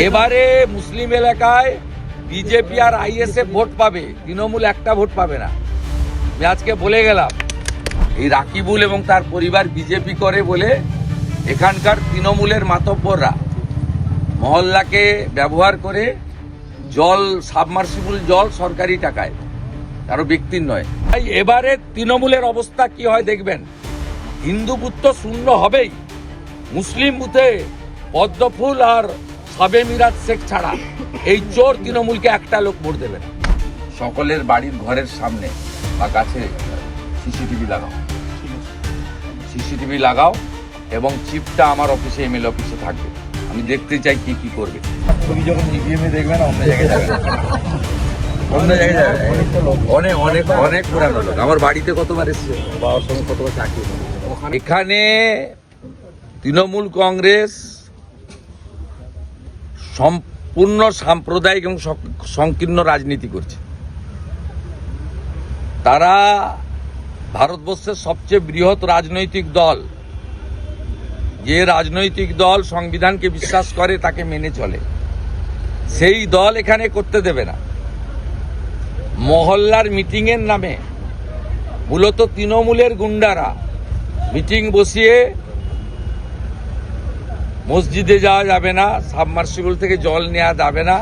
এবারে মুসলিম এলাকায় বিজেপি আর ISF vote পাবে, তৃণমূল একটা ভোট পাবে না। আমি আজকে বলে গেলাম, এই রাকিবুল এবং তার পরিবার বিজেপি করে বলে এখানকার তৃণমূলের মাতব্বররা মহল্লাকে ব্যবহার করে জল, সাবমার্সিবল জল সরকারি টাকায়, কারো ব্যক্তির নয়। তাই এবারে তৃণমূলের অবস্থা কি হয় দেখবেন। হিন্দু বুথ তো শূন্য হবেই, মুসলিম বুথে পদ্মফুল আর সাবে মিরাজ শেখ ছাড়া এই চোর তৃণমূলকে একটা লোক ভোট দেবে না। সকলের বাড়ির ঘরের সামনে বা কাছে সিসিটিভি লাগাও, সিসিটিভি লাগাও এবং চিপটা আমার অফিসে, এমএলএ অফিসে থাকবে। আমি দেখতে চাই কি কি করবে। তুমি যখন ইভিএমে দেখবে না, অন্য জায়গায় যাবে, অন্য জায়গায় যাবে। অনেক অনেক অনেক পুরানো লোক আমার বাড়িতে কতবার এসেছে, বাবার সঙ্গে কতবার চাকরি। এখানে তৃণমূল কংগ্রেস সম্পূর্ণ সাম্প্রদায়িক এবং সংকীর্ণ রাজনীতি করছে। তারা ভারতবর্ষের সবচেয়ে বৃহৎ রাজনৈতিক দল, যে রাজনৈতিক দল সংবিধানকে বিশ্বাস করে তাকে মেনে চলে, সেই দল এখানে করতে দেবে না। মহল্লার মিটিংয়ের নামে মূলত তৃণমূলের গুন্ডারা মিটিং বসিয়ে মসজিদে যাওয়া যাবে না, সাবমার্সিবল থেকে জল নেওয়া যাবে না।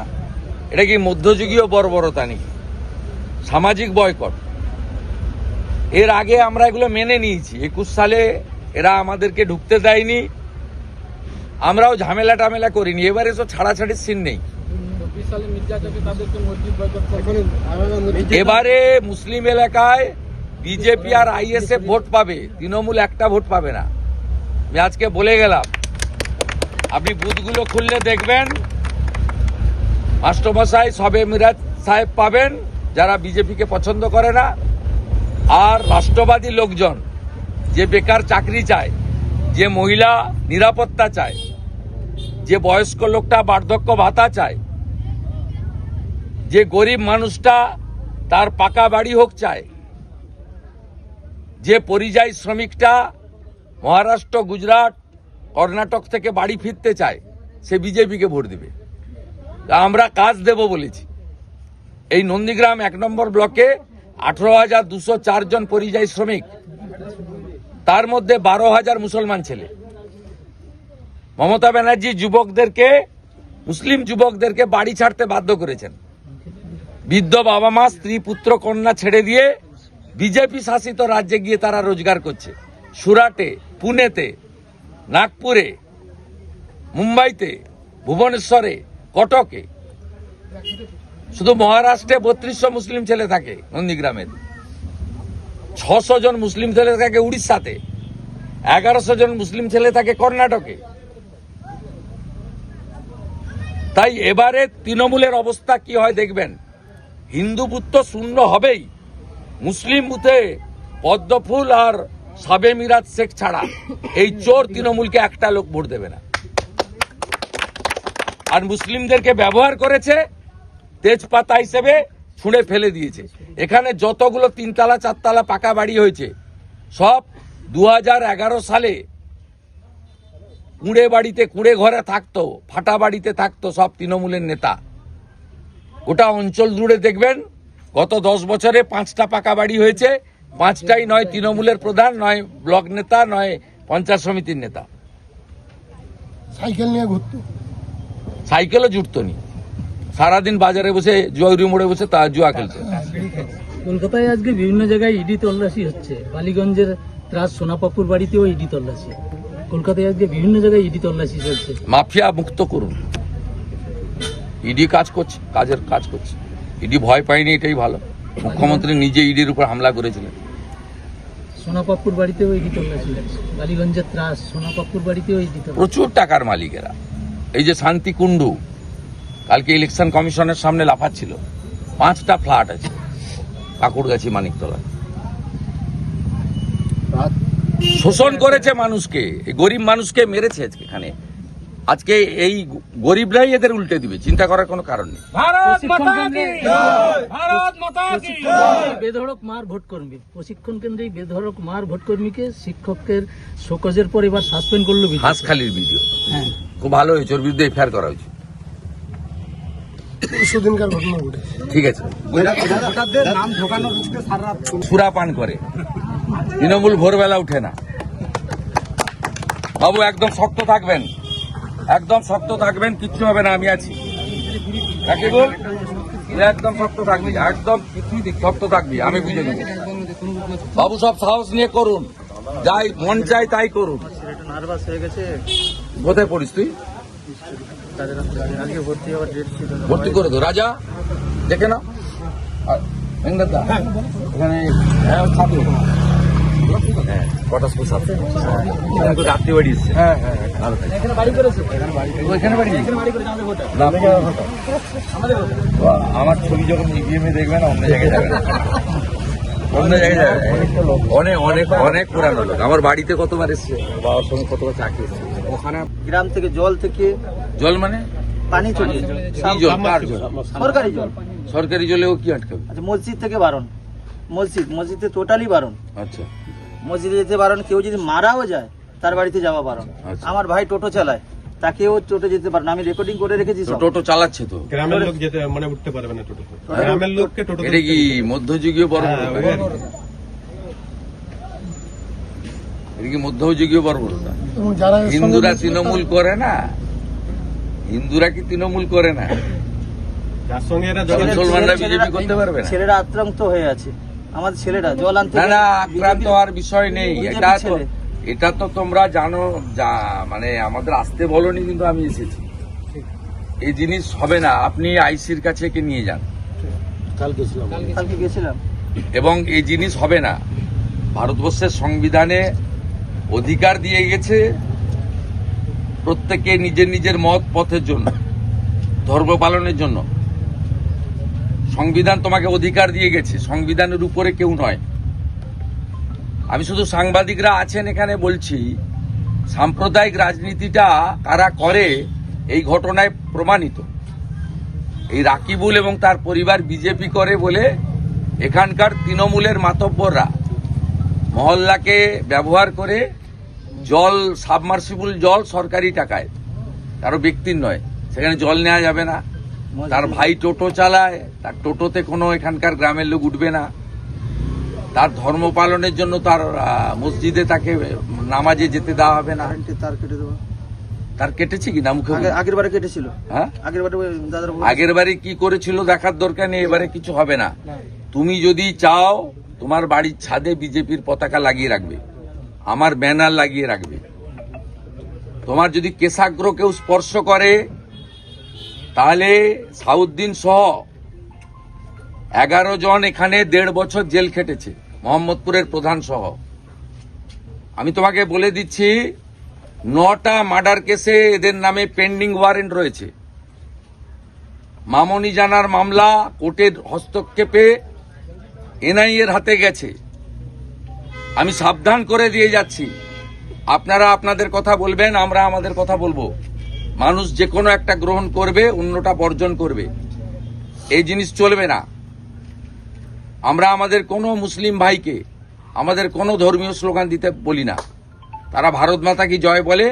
এটা কি মধ্যযুগীয় বর্বরতা নাকি? সামাজিক বয়কট। এর আগে আমরা এগুলো মেনে নিয়েছি। 21 সালে এরা আমাদেরকে ঢুকতে দেয়নি, আমরাও ঝামেলা টামেলা করিনি। এবারে তো ছাড়াছাড়ির সিন নেই। এবারে মুসলিম এলাকায় বিজেপি আর আইএসএফ ভোট পাবে, তৃণমূল একটা ভোট পাবে না। আমি আজকে বলে গেলাম, আপনি বুথগুলো খুললে দেখবেন মাস্টারমশাই সবে মিরাজ সাহেব পাবেন, যারা বিজেপিকে পছন্দ করে না। আর রাষ্ট্রবাদী লোকজন, যে বেকার চাকরি চায়, যে মহিলা নিরাপত্তা চায়, যে বয়স্ক লোকটা বার্ধক্য ভাতা চায়, যে গরিব মানুষটা তার পাকা বাড়ি হোক চায়, যে পরিযায়ী শ্রমিকটা মহারাষ্ট্র, গুজরাট, কর্ণাটক থেকে বাড়ি ফিরতে চায়, সে বিজেপিকে ভোট দিবে। আমরা কাজ দেব বলেছি। এই নন্দীগ্রাম 1 নম্বর ব্লকে 18,204 জন পরিযায়ী শ্রমিক, তার মধ্যে 12,000 মুসলমান ছেলে। মমতা ব্যানার্জি যুবকদেরকে, মুসলিম যুবকদেরকে বাড়ি ছাড়তে বাধ্য করেছেন। বৃদ্ধ বাবা মা, স্ত্রী, পুত্র, কন্যা ছেড়ে দিয়ে বিজেপি শাসিত রাজ্যে গিয়ে তারা রোজগার করছে। সুরাটে, পুনেতে, নাগপুরে, মুম্বাইতে, ভুবনেশ্বরে, কটকে। শুধু মহারাষ্ট্রে 3200 মুসলিম ছেলে থাকে নন্দীগ্রামের, 600 জন মুসলিম ছেলে থাকে উড়িষ্যাতে, 1100 জন মুসলিম ছেলে থাকে কর্ণাটকে। তাই এবারে তৃণমূলের অবস্থা কি হয় দেখবেন। হিন্দু বুথ তো শূন্য হবেই, মুসলিম বুথে পদ্মফুল আর সাবে মিরাজ শেখ ছাড়া এই চোর তৃণমূলকে একটা লোক ভোট দেবে না। আর মুসলিমদেরকে ব্যবহার করেছে, তেজপাতা হিসেবে ছুঁড়ে ফেলে দিয়েছে। এখানে যতগুলো 3 তলা 4 তলা পাকা বাড়ি হয়েছে, সব 2011 সালে কুঁড়ে বাড়িতে, কুঁড়ে ঘরে থাকতো, ফাটা বাড়িতে থাকতো সব তৃণমূলের নেতা। গোটা অঞ্চল জুড়ে দেখবেন গত 10 বছরে 5টা পাকা বাড়ি হয়েছে। 5টাই নয় তৃণমূলের প্রধান, নয় ব্লক নেতা, নয় পঞ্চায়েত সমিতির নেতা। সাইকেল নিয়ে ঘুরতো, সাইকেলও জুটতো নি, সারাদিন বাজারে বসে, জয়ুরি মোড়ে বসে তা জুয়া খেলতো। কলকাতায় আজকে বিভিন্ন জায়গায় ইডি তল্লাশি হচ্ছে। বালিগঞ্জের ত্রাস সোনাপাপুর বাড়িতেও ইডি তল্লাশি। কলকাতায় আজকে বিভিন্ন জায়গায় ইডি তল্লাশি চলছে। মাফিয়া মুক্ত করুন। ইডি কাজ করছে, কাজের কাজ করছে। ইডি ভয় পায়নি, এটাই ভালো। মুখ্যমন্ত্রী নিজে ইডির উপর হামলা করেছিলেন। সোনাপাপুর বাড়িতেও ইডি তল্লাশি হচ্ছে। বালিগঞ্জের ত্রাস সোনাপাপুর বাড়িতেও ইডি তল্লাশি। প্রচুর টাকার মালিকেরা। এই যে শান্তি কুণ্ডু কালকে ইলেকশন কমিশনের সামনে লাফাচ্ছিল, 5টা ফ্ল্যাট আছে কাকুরগাছি, মানিকতলা। শোষণ করেছে মানুষকে, গরিব মানুষকে মেরেছে আজকে এখানে। আজকে এই গরিবরাই এদের উল্টে দিবে, চিন্তা করার কোনো কারণ নেই। বেধড়ক মার ভোট কর্মী, প্রশিক্ষণ কেন্দ্রে বেধড়ক মার ভোট কর্মীকে শিক্ষকের শোকজের পর এবার সাসপেন্ড করলো। হাঁসখালির ভিডিও হ্যাঁ, খুব ভালো হয়েছে, ওর বিরুদ্ধে এফআইআর করা হয়েছে। পরশুদিনকার ঘটনা ঘটেছে। ঠিক আছে, সুরা পান করে, তৃণমূল ভোরবেলা উঠে না। বাবু একদম শক্ত থাকবেন, একদম শক্ত থাকবেন, কিচ্ছু হবে না, আমি আছি। রাকিবুল, একদম শক্ত থাকবি, একদম শক্ত থাকবি, আমি বুঝে নেব। বাবু সব সাহস নিয়ে করুন, যাই মন চাই তাই করুন। নার্ভাস হয়ে গেছে, কোথায় পড়িস তুই? আজকে ভর্তি হওয়ার ডেট ছিল। ভর্তি করে দো রাজা, দেখে না এখানে ছাত্র। হ্যাঁ, কটা স্কুল ছাত্র রাত্রি বাড়ি এসছে। হ্যাঁ হ্যাঁ, এখানে বাড়ি করেছে, ওইখানে বাড়ি আমার ছবি যখন ইভিএমে দেখবে না, অন্য জায়গায় যাবে না, অন্য জায়গায় যাবে। অনেক অনেক অনেক পুরানো লোক আমার বাড়িতে কতবার এসছে, বাবার সঙ্গে কতবার চাকরি এসছে। ওখানে গ্রাম থেকে জল থেকে জল মানে পানি চলে, কি জল? কার জল? সরকারি জল। সরকারি জলেও কি আটকাবে? আচ্ছা, মসজিদ থেকে বারণ, মসজিদে টোটালি বারণ, আচ্ছা, মসজিদে যেতে বারণ। কেউ যদি মারাও যায় তার বাড়িতে যাওয়া বারণ। আচ্ছা। আমার ভাই টোটো চালায়, তাকেও টোটো যেতে পারে না, আমি রেকর্ডিং করে রেখেছি তো সব। টোটো চালাচ্ছে তো, গ্রামের লোক যেতে মানে উঠতে পারবে না টোটো, গ্রামের লোককে টোটো এটা কি মধ্যযুগীয় বর্বরতা? এটা কি মধ্যযুগীয় বর্বরতা? এবং যারা এর সঙ্গে হিন্দুরা যুক্ত তৃণমূল করে না, হিন্দুরা কি তৃণমূল করে না? যার সঙ্গে এরা মুসলমানরা বিজেপি করতে পারবে না? ছেলেরা আক্রান্ত হয়ে আছে, আমাদের ছেলেরা জল আনতে না না, আক্রান্ত হওয়ার বিষয় নেই। এটা তো তোমরা জানো, যা মানে আমাদের আসতে বলনি, কিন্তু আমি এসেছি। এই জিনিস হবে না, আপনি আইসির কাছে একে নিয়ে যান, কালকে গেছিলাম। এবং এই জিনিস হবে না। ভারতবর্ষের সংবিধানে অধিকার দিয়ে গেছে প্রত্যেকে নিজের নিজের মত পথের জন্য, ধর্ম পালনের জন্য। সংবিধান তোমাকে অধিকার দিয়ে গেছে, সংবিধানের উপরে কেউ নয়। আমি শুধু সাংবাদিকরা আছেন এখানে বলছি, সাম্প্রদায়িক রাজনীতিটা কারা করে এই ঘটনায় প্রমাণিত। এই রাকিবুল এবং তার পরিবার বিজেপি করে বলে এখানকার তৃণমূলের মাতব্বররা মহল্লাকে ব্যবহার করে জল, সাবমার্সিবল জল সরকারি টাকায়, কারো ব্যক্তির নয়, সেখানে জল নেওয়া যাবে না। তার ভাই টোটো চালায়, তার টোটোতে কোনো এখানকার গ্রামের লোক উঠবে না। তার ধর্ম পালনের জন্য তার মসজিদে তাকে নামাজে যেতে দেওয়া হবে না। তার কেটে দেবো, তার কেটেছে কি না মুখে? আগের বারে কেটেছিল। হ্যাঁ, আগের বারে দাদার আগের বারে কি করেছিল দেখার দরকার নেই, এবারে কিছু হবে না। তুমি যদি চাও তোমার বাড়ির ছাদে বিজেপির পতাকা লাগিয়ে রাখবে, আমার ব্যানার লাগিয়ে রাখবে। তোমার যদি কেশাগ্র কেউ স্পর্শ করে তাহলে সাউদ্দিন সহ 11 জন এখানে 1.5 বছর জেল খেটেছে, মোহাম্মদপুরের প্রধান সহ। আমি তোমাকে বলে দিচ্ছি, 9টা মার্ডার কেসে এদের নামে পেন্ডিং ওয়ারেন্ট রয়েছে। মামনি জানার মামলা কোর্টের হস্তক্ষেপে এনআইএর হাতে গেছে। আমি সাবধান করে দিয়ে যাচ্ছি, আপনারা আপনাদের কথা বলবেন, আমরা আমাদের কথা বলবো। মানুষ যে কোনো একটা গ্রহণ করবে, অন্যটা বর্জন করবে, এই জিনিস চলবে না। আমরা আমাদের কোনো মুসলিম ভাইকে আমাদের কোনো ধর্মীয় স্লোগান দিতে বলি না। তারা ভারত মাতা কি জয় বলে,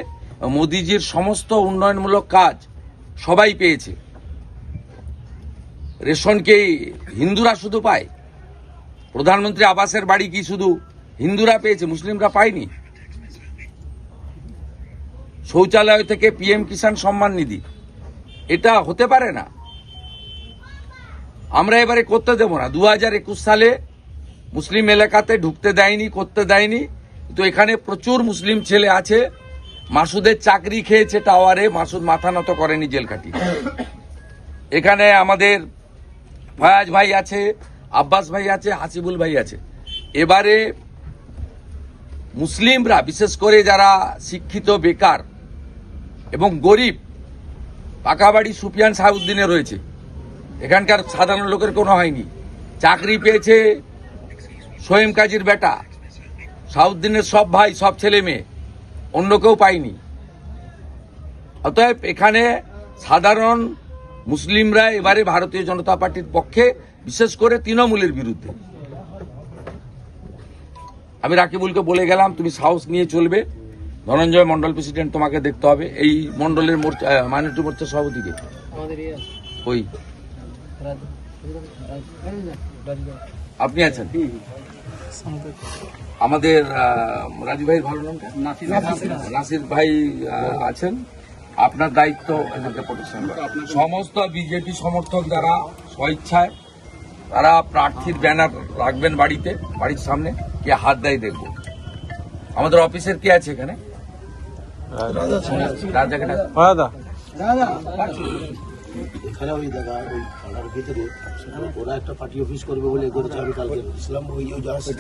মোদিজির সমস্ত উন্নয়নমূলক কাজ সবাই পেয়েছে। রেশনকে হিন্দুরা শুধু পায়, প্রধানমন্ত্রী আবাসের বাড়ি কি শুধু হিন্দুরা পেয়েছে, মুসলিমরা পায়নি? শৌচালয় থেকে পিএম কিষাণ সম্মান নিধি, এটা হতে পারে না। আমরা এবারে করতে দেব না। 2021 সালে মুসলিম এলাকাতে ঢুকতে দেয়নি, করতে দেয়নি, কিন্তু এখানে প্রচুর মুসলিম ছেলে আছে। মাসুদের চাকরি খেয়েছে টাওয়ারে, মাসুদ মাথা নত করেনি, জেল কাটি। এখানে আমাদের ফয়াজ ভাই আছে, আব্বাস ভাই আছে, হাসিবুল ভাই আছে। এবারে মুসলিমরা, বিশেষ করে যারা শিক্ষিত, বেকার এবং গরিব, পাকা বাড়ি সুফিয়ান সাউদ্দিনে রয়েছে, এখানকার সাধারণ লোকের কোনো হয়নি। চাকরি পেয়েছে সোয়েম কাজীর বেটা, সাউদ্দিনের সব ভাই, সব ছেলে মেয়ে, অন্য কেউ পায়নি। অতএব এখানে সাধারণ মুসলিমরা এবারে ভারতীয় জনতা পার্টির পক্ষে, বিশেষ করে তৃণমূলের বিরুদ্ধে। আমি রাকিবুলকে বলে গেলাম, তুমি সাহস নিয়ে চলবে। ধনঞ্জয় মন্ডল প্রেসিডেন্ট, তোমাকে দেখতে হবে। এই মন্ডলের মাইনরিটি মোর্চা সভাপতিকে ওই আপনি আছেন আমাদের রাজু ভাইয়ের ভালো নামটা নাসির ভাই আছেন। আপনার দায়িত্ব এদেরকে প্রোটেকশন করা। সমস্ত বিজেপি সমর্থক যারা স্বইচ্ছায় তারা প্রার্থীর ব্যানার রাখবেন বাড়ির সামনে, কে হাত দেয় দেখবো। আমাদের অফিসের কে আছে এখানে? রাজাকে ডাক। এখানে ওই দাদা ওই পাড়ার ভিতরে ওরা একটা পার্টি অফিস করবে বলে করেছে। আমি কালকে ইসলাম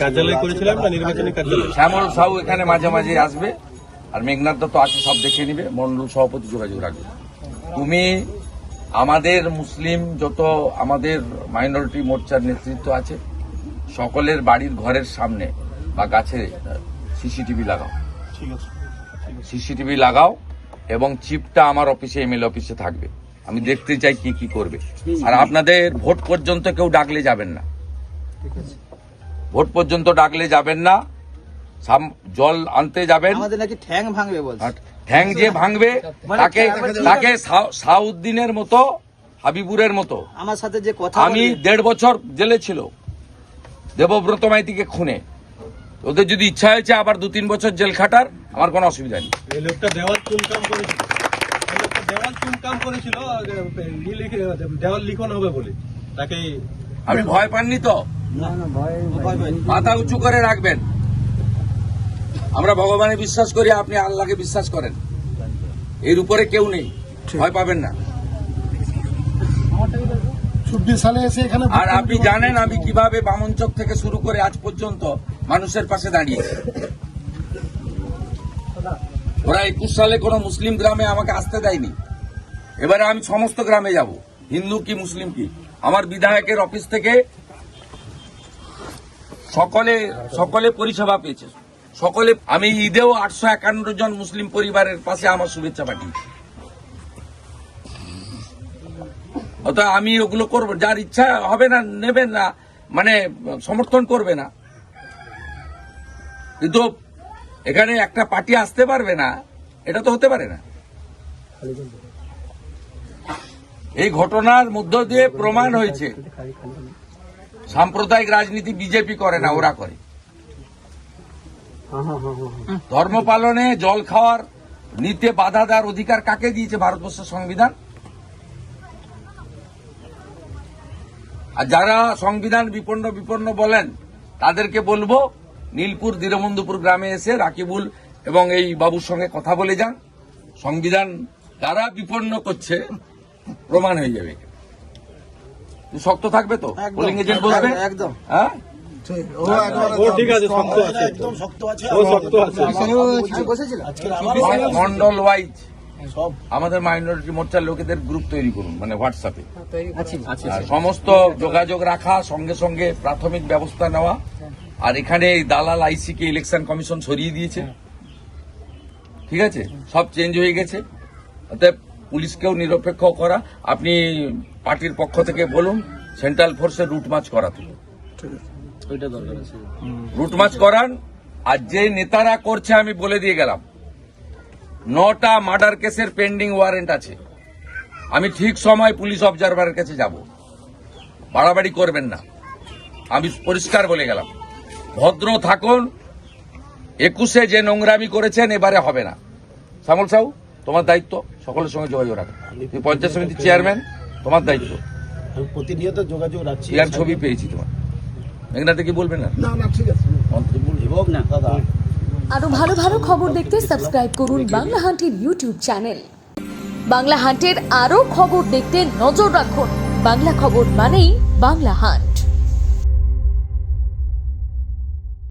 কার্যালয় করেছিলাম না, নির্বাচনী কার্যালয়। শ্যামল সাহু এখানে মাঝে মাঝে আসবে, আর মেঘনাথ দত্ত আছে, সব দেখে নিবে। মন্ডল সভাপতি যোগাযোগ রাখবে। তুমি আমাদের মুসলিম যত আমাদের মাইনরিটি মোর্চার নেতৃত্ব আছে সকলের বাড়ির ঘরের সামনে বা গাছে সিসিটিভি লাগাও। ঠিক আছে, সিসিটিভি লাগাও এবং চিপটা আমার অফিসে এমএলএ অফিসে থাকবে। আমি দেখতে চাই কি কি করবে। আর আপনাদের ভোট পর্যন্ত কেউ ডাকলে যাবেন না, ভোট পর্যন্ত ডাকলে যাবেন না। জল আনতে যাবেন। আমাদের নাকি ঠ্যাং ভাঙবে বলছে। ঠ্যাং যে ভাঙবে তাকে সাউদ্দিনের মতো, হাবিবুরের মতো। আমার সাথে যে কথা আমি 1.5 বছর জেলে ছিল দেবব্রত মাইতিকে খুনে। ওদের যদি ইচ্ছা হয়েছে আবার 2-3 বছর জেল খাটার, আমার কোনো অসুবিধা নেই। এই লোকটা দেওয়াল চুনকাম করেছিল, দেওয়াল চুনকাম করেছিল, দেওয়াল লিখন হবে বলে তাকে। আপনি ভয় পাননি তো? মাথা উঁচু করে রাখবেন। আমরা ভগবানে বিশ্বাস করি, আপনি আল্লাহকে বিশ্বাস করেন। এর উপরে কেউ নেই, ভয় পাবেন না। 24 সালে এসে এখানে আর আপনি জানেন আমি কিভাবে বামনচক থেকে শুরু করে আজ পর্যন্ত মানুষের পাশে দাঁড়িয়েছি। ওরা 21 সালে কোনো মুসলিম গ্রামে আমাকে আসতে দেয়নি। এবারে আমি সমস্ত গ্রামে যাব, হিন্দু কি মুসলিম কি। আমার বিধায়কের অফিস থেকে সকলে পরিষেবা পেয়েছে। সকলে, আমি ঈদেও 851 জন মুসলিম পরিবারের পাশে আমার শুভেচ্ছা পাঠিয়েছি। অতএব আমি ওগুলো করবো, যার ইচ্ছা হবে না নেবেন না, মানে সমর্থন করবে না। কিন্তু এখানে একটা পার্টি আসতে পারবে না, এটা তো হতে পারে না। এই ঘটনার মধ্য দিয়ে প্রমাণ হয়েছে সাম্প্রদায়িক রাজনীতি বিজেপি করে না, ওরা করে। ধর্ম পালনে, জল খাওয়ার, নিতে বাধা দেওয়ার অধিকার কাকে দিয়েছে ভারতবর্ষের সংবিধান? আর যারা সংবিধান বিপন্ন বলেন তাদেরকে বলবো নীলপুর দীনবন্ধুপুর গ্রামে এসে রাকিবুল এবং এই বাবুর সঙ্গে কথা বলে যান। সংবিধান যারা বিপন্ন করছে প্রমাণ হয়ে যাবে। শক্ত থাকবে তো, পোলিং এজেন্ট বলবে একদম। হ্যাঁ, ও ঠিক আছে, শক্ত আছে, একদম শক্ত আছে। ও শক্ত আছে। বসেছিল মন্ডল ওয়াইজ আমাদের মাইনরিটি মোর্চার লোকেদের গ্রুপ তৈরি করুন, মানে হোয়াটসঅ্যাপে। আর সমস্ত যোগাযোগ রাখা, সঙ্গে সঙ্গে প্রাথমিক ব্যবস্থা নেওয়া। আর এখানে এই দালাল আইসি কে ইলেকশন কমিশন সরিয়ে দিয়েছে, ঠিক আছে, সব চেঞ্জ হয়ে গেছে। অতএব পুলিশকেও নিরপেক্ষ করা। আপনি পার্টির পক্ষ থেকে বলুন সেন্ট্রাল ফোর্সের রুট মার্চ করাতে, রুট মার্চ করান। আর যে নেতারা করছে আমি বলে দিয়ে গেলাম, 9টা মার্ডার কেসের পেন্ডিং ওয়ারেন্ট আছে। আমি ঠিক সময় পুলিশ অবজারভারের কাছে যাব, বাড়াবাড়ি করবেন না। আমি পরিষ্কার বলে গেলাম, ভদ্র থাকুন। 21-এ যে নোংরামি করেছেন এবারে হবে না। শ্যামল সাহু, তোমার দায়িত্ব সকলের সঙ্গে যোগাযোগ রাখা। তুমি পঞ্চায়েত সমিতির চেয়ারম্যান, তোমার দায়িত্ব। আমি প্রতিনিয়ত যোগাযোগ রাখছি। ইয়ার ছবি পেয়েছি তোমার। মেঘনাতে কি বলবে না? না ঠিক আছে। মন্ত্রী বলবে এবং না দাদা, আরো ভালো ভালো খবর দেখতে সাবস্ক্রাইব করুন বাংলা হান্টের ইউটিউব চ্যানেল। বাংলা হান্টের আরো খবর দেখতে নজর রাখুন। বাংলা খবর মানেই বাংলা হান্ট।